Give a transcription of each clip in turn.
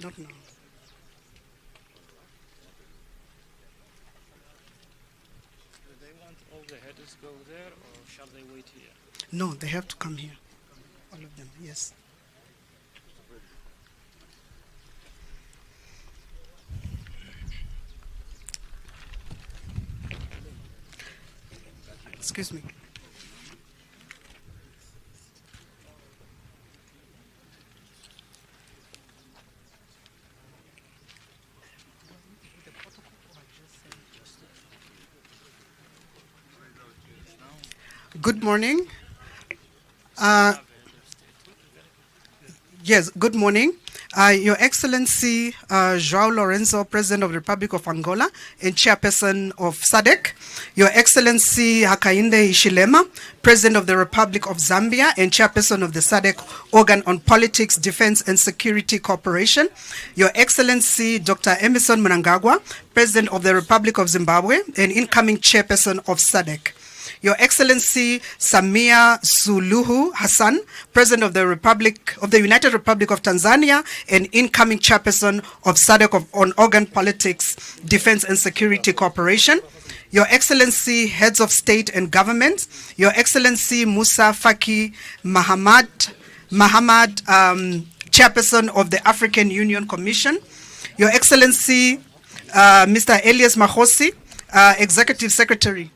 Not now. Do they want all the headers go there, or shall they wait here? No, they have to come here. All of them, yes. Excuse me. Good morning. Yes, good morning. Your Excellency João Lorenzo, President of the Republic of Angola and Chairperson of SADC. Your Excellency Hakainde Hichilema, President of the Republic of Zambia and Chairperson of the SADC Organ on Politics, Defense and Security Cooperation. Your Excellency Dr. Emmerson Mnangagwa, President of the Republic of Zimbabwe and incoming Chairperson of SADC. Your Excellency Samia Suluhu Hassan, President of the United Republic of Tanzania and incoming Chairperson of SADC on Organ Politics, Defense and Security Cooperation. Your Excellency Heads of State and Government, Your Excellency Musa Faki Mahamad, Chairperson of the African Union Commission. Your Excellency Mr. Elias Mahosi, Executive Secretary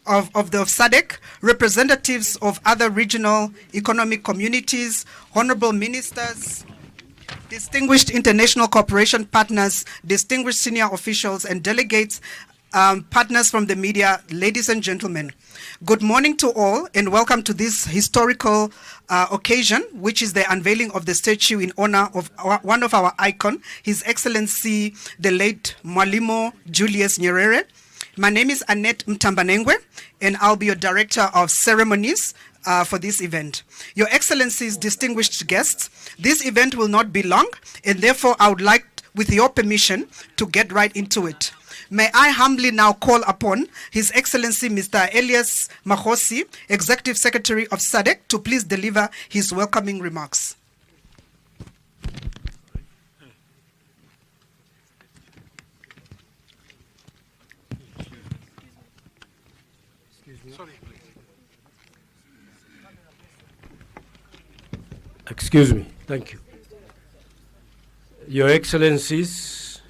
of SADC, representatives of other regional economic communities, honorable ministers, distinguished international cooperation partners, distinguished senior officials and delegates, partners from the media, ladies and gentlemen. Good morning to all and welcome to this historical occasion, which is the unveiling of the statue in honor of one of our icons, His Excellency the late Mwalimu Julius Nyerere. My name is Annette Mtambanengwe, and I'll be your Director of Ceremonies for this event. Your Excellencies, distinguished guests, this event will not be long, and therefore I would like, with your permission, to get right into it. May I humbly now call upon His Excellency Mr. Elias Mahosi, Executive Secretary of SADC, to please deliver his welcoming remarks. Excuse me. Thank you. Your Excellencies,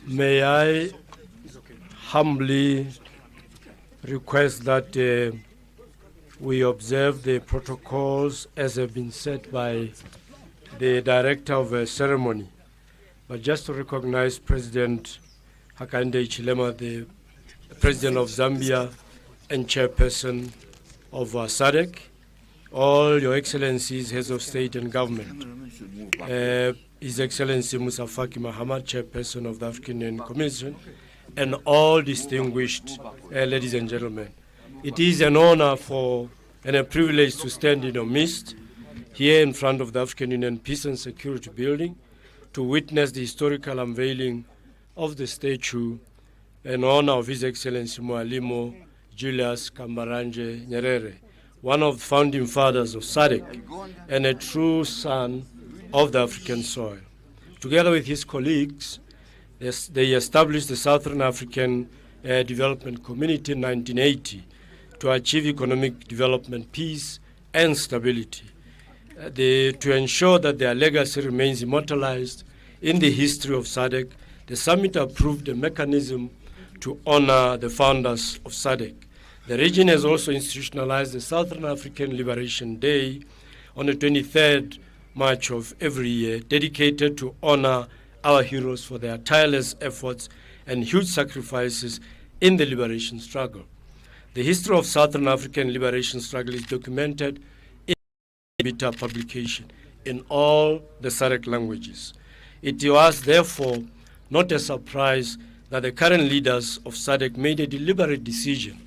may I humbly request that we observe the protocols as have been set by the Director of the Ceremony. But just to recognize President Hakainde Hichilema, the President of Zambia and Chairperson of SADC, all Your Excellencies, Heads of State and Government, His Excellency Musa Faki Mahamad, Chairperson of the African Union Commission, and all distinguished ladies and gentlemen. It is an honor and a privilege to stand in your midst here in front of the African Union Peace and Security Building to witness the historical unveiling of the statue in honor of His Excellency Mwalimu Julius Kambarage Nyerere, one of the founding fathers of SADC and a true son of the African soil. Together with his colleagues, they established the Southern African Development Community in 1980 to achieve economic development, peace, and stability. To ensure that their legacy remains immortalized in the history of SADC, the summit approved a mechanism to honor the founders of SADC. The region has also institutionalized the Southern African Liberation Day on the 23rd March of every year, dedicated to honor our heroes for their tireless efforts and huge sacrifices in the liberation struggle. The history of Southern African liberation struggle is documented in the publication in all the SADC languages. It was therefore not a surprise that the current leaders of SADC made a deliberate decision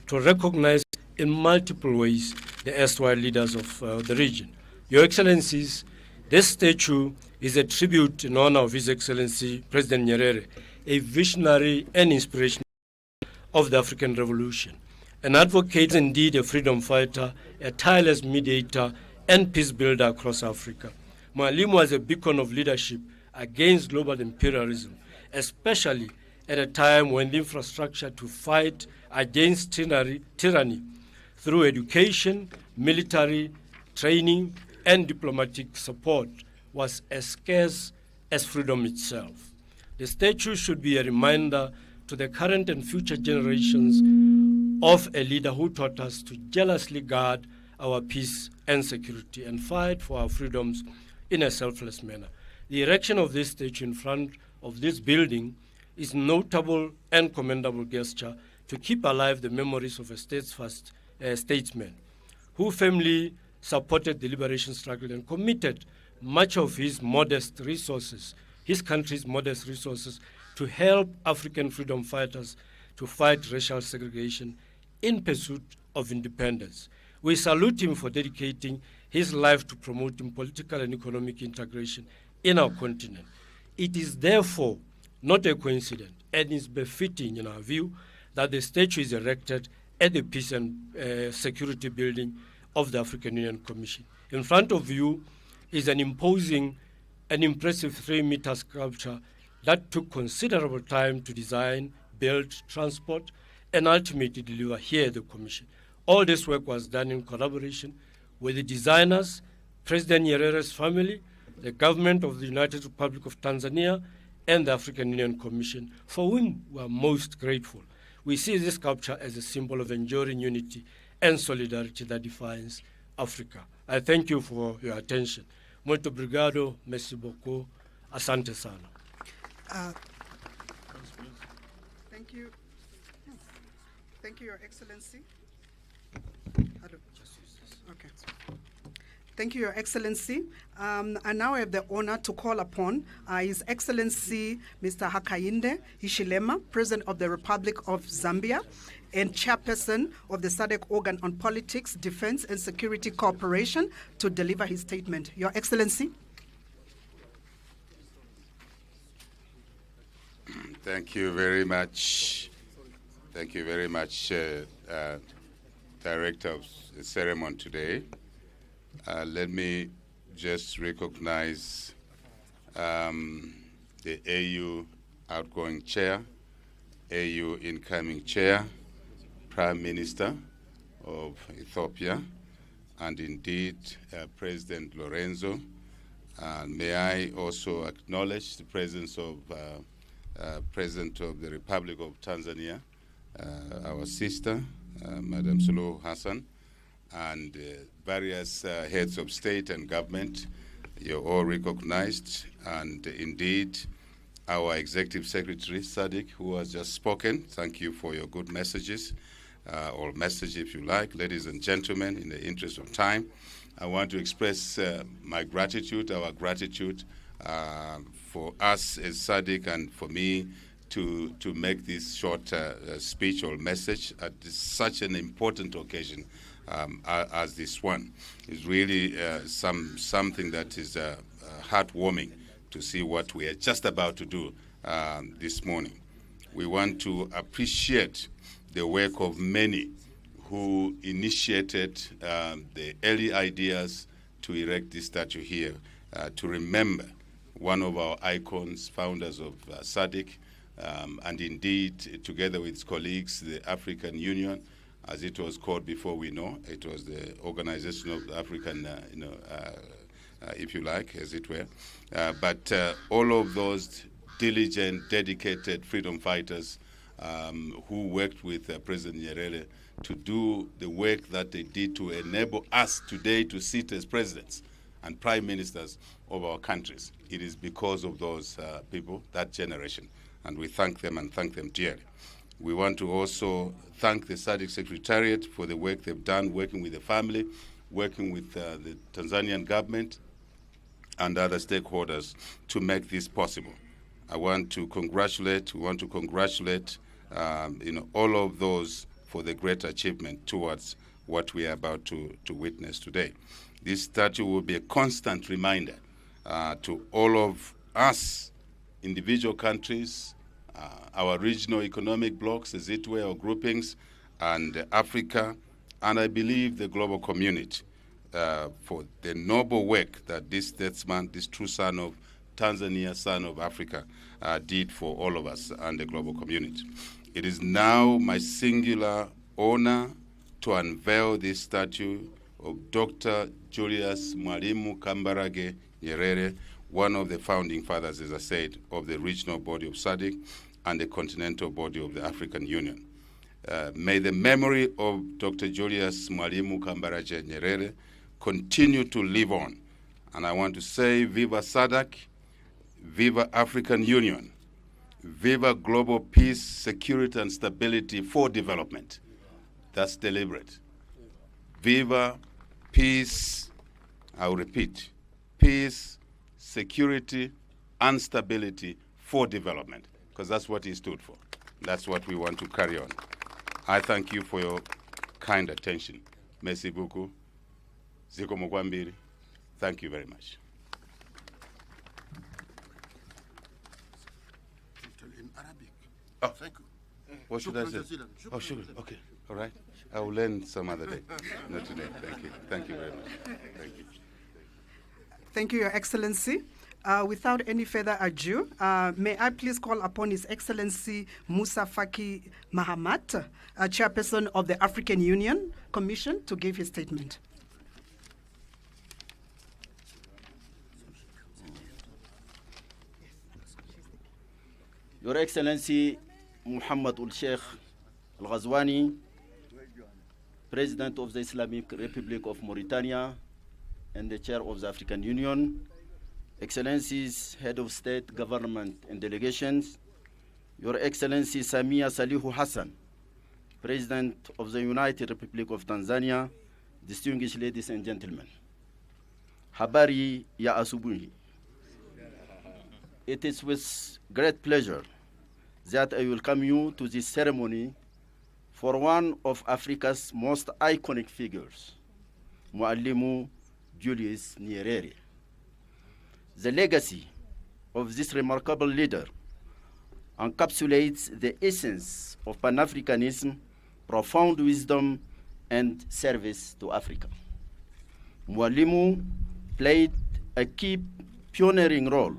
to recognize in multiple ways the erstwhile leaders of the region. Your Excellencies, this statue is a tribute in honor of His Excellency President Nyerere, a visionary and inspirational of the African Revolution, an advocate, indeed a freedom fighter, a tireless mediator and peace builder across Africa. Mwalimu was a beacon of leadership against global imperialism, especially at a time when the infrastructure to fight against tyranny through education, military training, and diplomatic support was as scarce as freedom itself. The statue should be a reminder to the current and future generations of a leader who taught us to jealously guard our peace and security and fight for our freedoms in a selfless manner. The erection of this statue in front of this building is a notable and commendable gesture to keep alive the memories of a steadfast statesman who firmly supported the liberation struggle and committed much of his modest resources, his country's modest resources, to help African freedom fighters to fight racial segregation in pursuit of independence. We salute him for dedicating his life to promoting political and economic integration in our continent. It is therefore not a coincidence and is befitting, in our view, that the statue is erected at the Peace and Security Building of the African Union Commission. In front of you is an imposing and impressive 3-meter sculpture that took considerable time to design, build, transport, and ultimately deliver here at the Commission. All this work was done in collaboration with the designers, President Nyerere's family, the government of the United Republic of Tanzania, and the African Union Commission, for whom we are most grateful. We see this sculpture as a symbol of enduring unity and solidarity that defines Africa. I thank you for your attention. Muito obrigado, merci beaucoup, asante sana. Thank you. Thank you, Your Excellency. Okay. Thank you, Your Excellency. I now have the honor to call upon His Excellency Mr. Hakainde Hichilema, President of the Republic of Zambia and Chairperson of the SADC Organ on Politics, Defense and Security Cooperation, to deliver his statement. Your Excellency. Thank you very much. Thank you very much, Director of the Ceremony today. Let me just recognize the AU outgoing chair, AU incoming chair, Prime Minister of Ethiopia, and indeed President Lorenzo. May I also acknowledge the presence of President of the Republic of Tanzania, our sister, Madam Suluhu Hassan, and various heads of state and government. You're all recognized, and indeed our Executive Secretary, SADC, who has just spoken. Thank you for your good messages, or message if you like. Ladies and gentlemen, in the interest of time, I want to express my gratitude, our gratitude for us as SADC and for me to make this short speech or message at such an important occasion as this one. It's really something that is heartwarming to see what we are just about to do this morning. We want to appreciate the work of many who initiated the early ideas to erect this statue here, to remember one of our icons, founders of SADC, and indeed, together with its colleagues, the African Union, as it was called before we know. It was the Organization of the African, if you like, as it were. But all of those diligent, dedicated freedom fighters who worked with President Nyerere to do the work that they did to enable us today to sit as presidents and prime ministers of our countries. It is because of those people, that generation, and we thank them and thank them dearly. We want to also thank the SADC Secretariat for the work they've done, working with the family, working with the Tanzanian government and other stakeholders to make this possible. We want to congratulate all of those for the great achievement towards what we are about to witness today. This statue will be a constant reminder to all of us, individual countries, our regional economic blocs, as it were, or groupings, and Africa, and I believe the global community, for the noble work that this statesman, this true son of Tanzania, son of Africa, did for all of us and the global community. It is now my singular honor to unveil this statue of Dr. Julius Mwalimu Kambarage Nyerere, one of the founding fathers, as I said, of the regional body of SADC and the continental body of the African Union. May the memory of Dr. Julius Mwalimu Kambarage Nyerere continue to live on. And I want to say, Viva SADC, Viva African Union, Viva global peace, security, and stability for development. That's deliberate. Viva peace, I'll repeat, peace, security, and stability for development, because that's what he stood for. That's what we want to carry on. I thank you for your kind attention. Merci beaucoup. Ziko Mugwambiri. Thank you very much. In Arabic. Oh. Thank you. What should I say? Oh, sure. Okay. All right. I will learn some other day. Not today. Thank you. Thank you very much. Thank you. Thank you, Your Excellency. Without any further ado, may I please call upon His Excellency Musa Faki Mahamat, Chairperson of the African Union Commission, to give his statement. Your Excellency Muhammad Ul-Sheikh Al-Ghazwani, President of the Islamic Republic of Mauritania and the Chair of the African Union, Excellencies, Head of State, Government and Delegations, Your Excellency Samia Suluhu Hassan, President of the United Republic of Tanzania, distinguished ladies and gentlemen. Habari ya asubuhi. It is with great pleasure that I welcome you to this ceremony for one of Africa's most iconic figures, Mwalimu Julius Nyerere. The legacy of this remarkable leader encapsulates the essence of Pan-Africanism, profound wisdom, and service to Africa. Mwalimu played a key pioneering role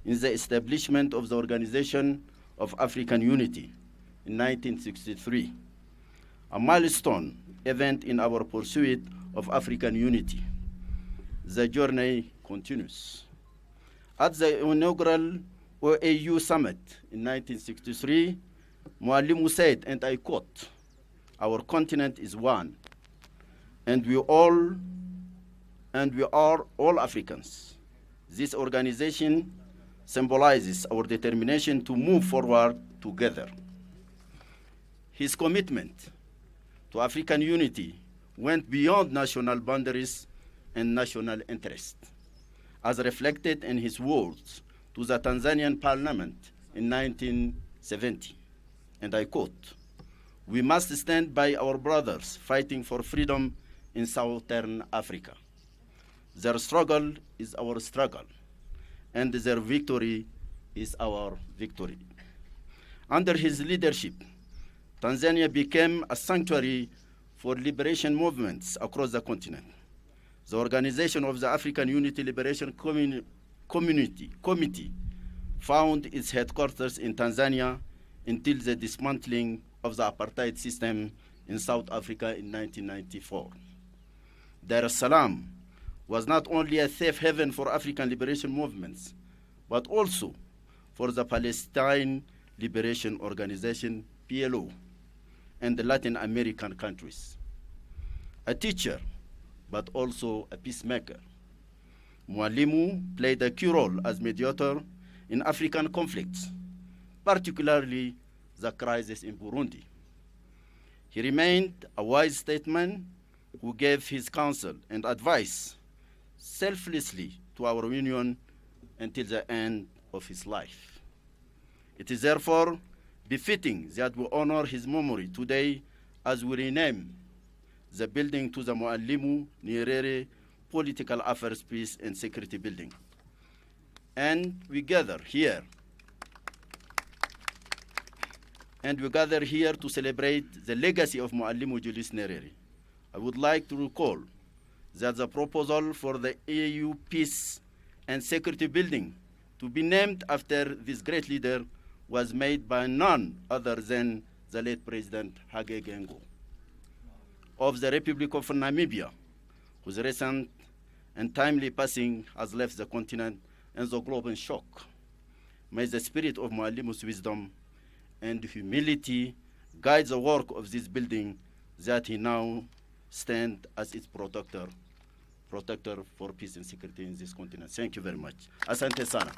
in the establishment of the Organization of African Unity in 1963, a milestone event in our pursuit of African unity. The journey continues. At the inaugural OAU summit in 1963, Mwalimu said, and I quote, "Our continent is one, and we are all Africans. This organization symbolizes our determination to move forward together." His commitment to African unity went beyond national boundaries and national interest, as reflected in his words to the Tanzanian parliament in 1970. And I quote, "We must stand by our brothers fighting for freedom in Southern Africa. Their struggle is our struggle, and their victory is our victory." Under his leadership, Tanzania became a sanctuary for liberation movements across the continent. The organization of the African Unity Liberation Committee found its headquarters in Tanzania until the dismantling of the apartheid system in South Africa in 1994. Dar es Salaam was not only a safe haven for African liberation movements, but also for the Palestine Liberation Organization, PLO, and the Latin American countries. A teacher, but also a peacemaker, Mwalimu played a key role as mediator in African conflicts, particularly the crisis in Burundi. He remained a wise statesman who gave his counsel and advice selflessly to our union until the end of his life. It is therefore befitting that we honor his memory today as we rename the building to the Mwalimu Nyerere Political Affairs, Peace and Security Building. And we gather here to celebrate the legacy of Mwalimu Julius Nyerere. I would like to recall that the proposal for the AU Peace and Security Building to be named after this great leader was made by none other than the late President Hage Gengo of the Republic of Namibia, whose recent and timely passing has left the continent and the globe in shock. May the spirit of Mwalimu's wisdom and humility guide the work of this building that he now stands as its protector for peace and security in this continent. Thank you very much. Asante sana.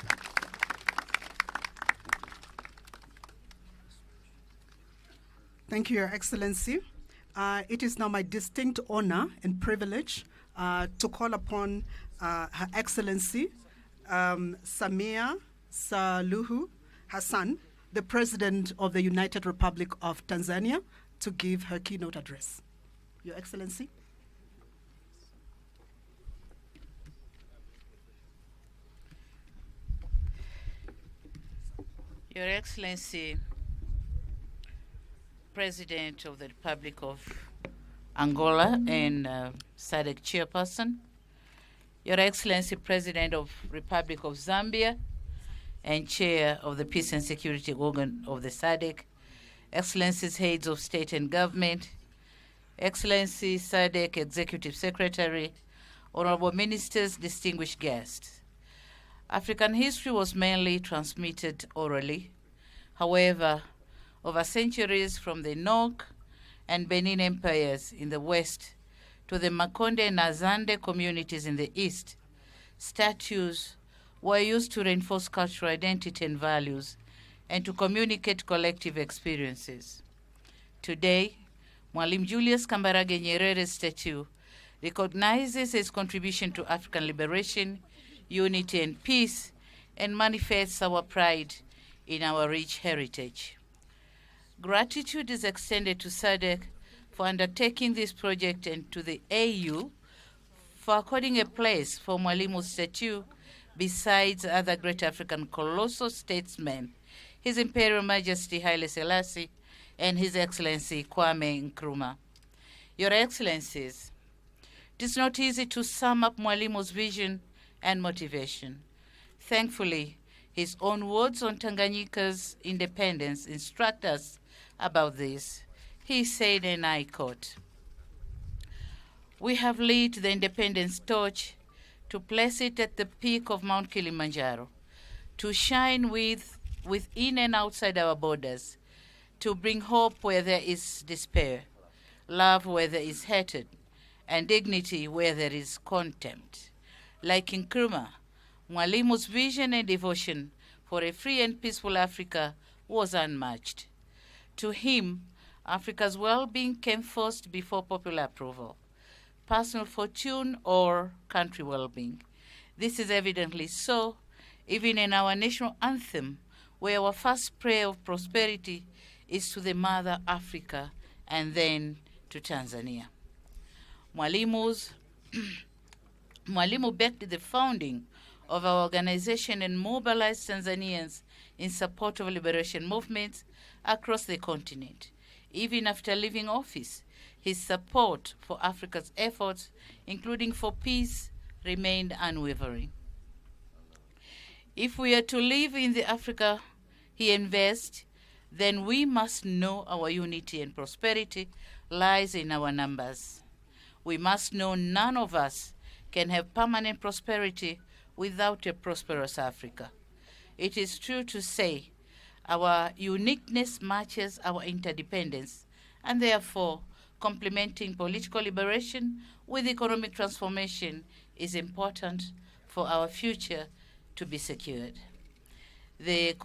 Thank you, Your Excellency. It is now my distinct honor and privilege to call upon Her Excellency Samia Suluhu Hassan, the President of the United Republic of Tanzania, to give her keynote address. Your Excellency. Your Excellency, President of the Republic of Angola and SADC Chairperson, Your Excellency, President of Republic of Zambia and Chair of the Peace and Security Organ of the SADC, Excellencies, Heads of State and Government, Excellency SADC Executive Secretary, Honorable Ministers, distinguished guests. African history was mainly transmitted orally. However, over centuries from the Nok and Benin empires in the west to the Makonde and Azande communities in the east, statues were used to reinforce cultural identity and values and to communicate collective experiences. Today, Mwalimu Julius Kambarage Nyerere's statue recognizes his contribution to African liberation, unity and peace, and manifests our pride in our rich heritage. Gratitude is extended to SADC for undertaking this project and to the AU for according a place for Mwalimu's statue besides other great African colossal statesmen, His Imperial Majesty Haile Selassie and His Excellency Kwame Nkrumah. Your Excellencies, it is not easy to sum up Mwalimu's vision and motivation. Thankfully, his own words on Tanganyika's independence instruct us about this. He said, and I quote, "We have lit the independence torch to place it at the peak of Mount Kilimanjaro, to shine within and outside our borders, to bring hope where there is despair, love where there is hatred, and dignity where there is contempt." Like Nkrumah, Mwalimu's vision and devotion for a free and peaceful Africa was unmatched. To him, Africa's well-being came first before popular approval, personal fortune or country well-being. This is evidently so, even in our national anthem, where our first prayer of prosperity is to the mother Africa and then to Tanzania. Mwalimu backed the founding of our organization and mobilized Tanzanians in support of liberation movements across the continent. Even after leaving office, his support for Africa's efforts, including for peace, remained unwavering. If we are to live in the Africa he invests, then we must know our unity and prosperity lies in our numbers. We must know none of us can have permanent prosperity without a prosperous Africa. It is true to say our uniqueness matches our interdependence, and therefore complementing political liberation with economic transformation is important for our future to be secured. The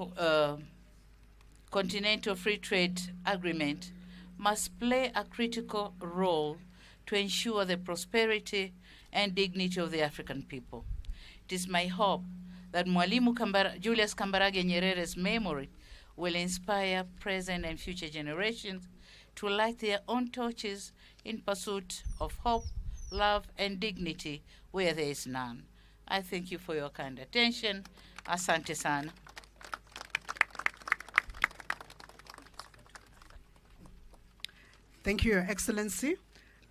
Continental Free Trade Agreement must play a critical role to ensure the prosperity and dignity of the African people. It is my hope that Mwalimu Julius Kambarage Nyerere's memory will inspire present and future generations to light their own torches in pursuit of hope, love, and dignity where there is none. I thank you for your kind attention. Asante sana. Thank you, Your Excellency.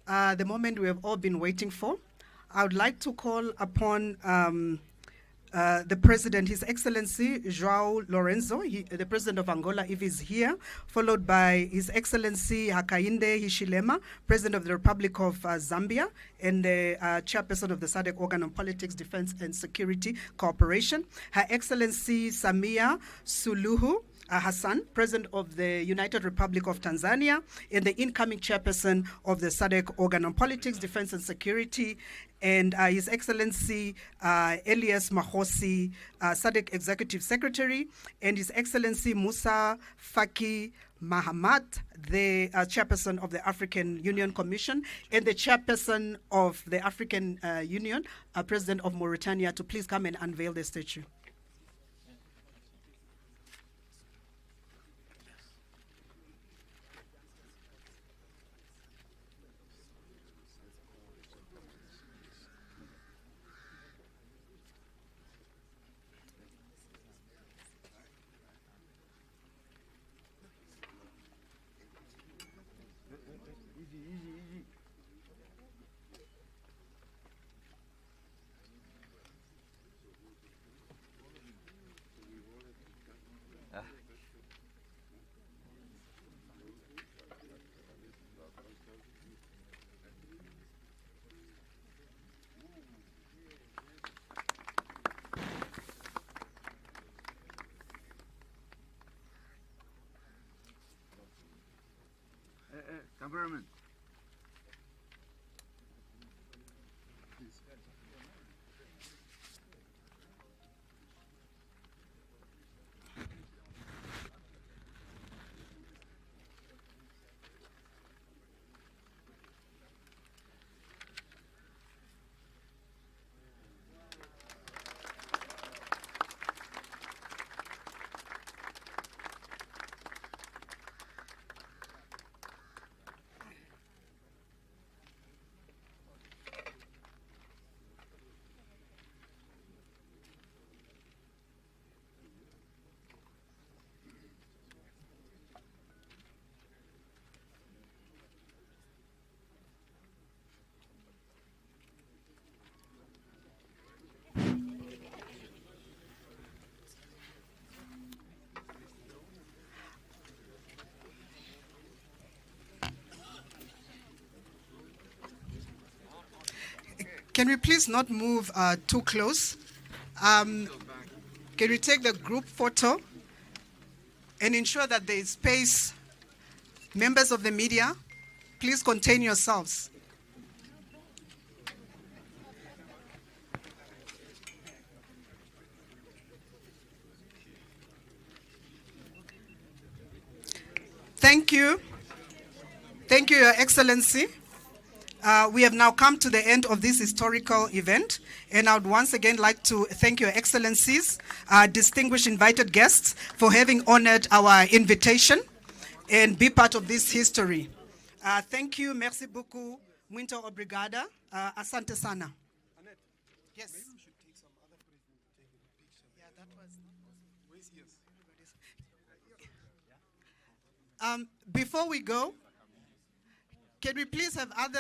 The moment we have all been waiting for. I would like to call upon the President, His Excellency João Lorenzo, the President of Angola, if he's here, followed by His Excellency Hakainde Hichilema, President of the Republic of Zambia, and the Chairperson of the SADC Organ on Politics, Defense and Security Cooperation, Her Excellency Samia Suluhu Hassan, President of the United Republic of Tanzania, and the incoming Chairperson of the SADC Organ on Politics, Defense and Security, and His Excellency Elias Mahosi, SADC Executive Secretary, and His Excellency Musa Faki Mahamat, the Chairperson of the African Union Commission, and the Chairperson of the African Union, President of Mauritania, to please come and unveil the statue. Cameraman. Can we please not move too close? Can we take the group photo and ensure that there is space? Members of the media, please contain yourselves. Thank you. Thank you, Your Excellency. We have now come to the end of this historical event, and I would once again like to thank Your Excellencies, distinguished invited guests, for having honored our invitation and be part of this history. Thank you, merci beaucoup, muito obrigada, asante sana. Yes. Maybe we should take some other president to take a picture. Yeah, that was. Before we go, can we please have other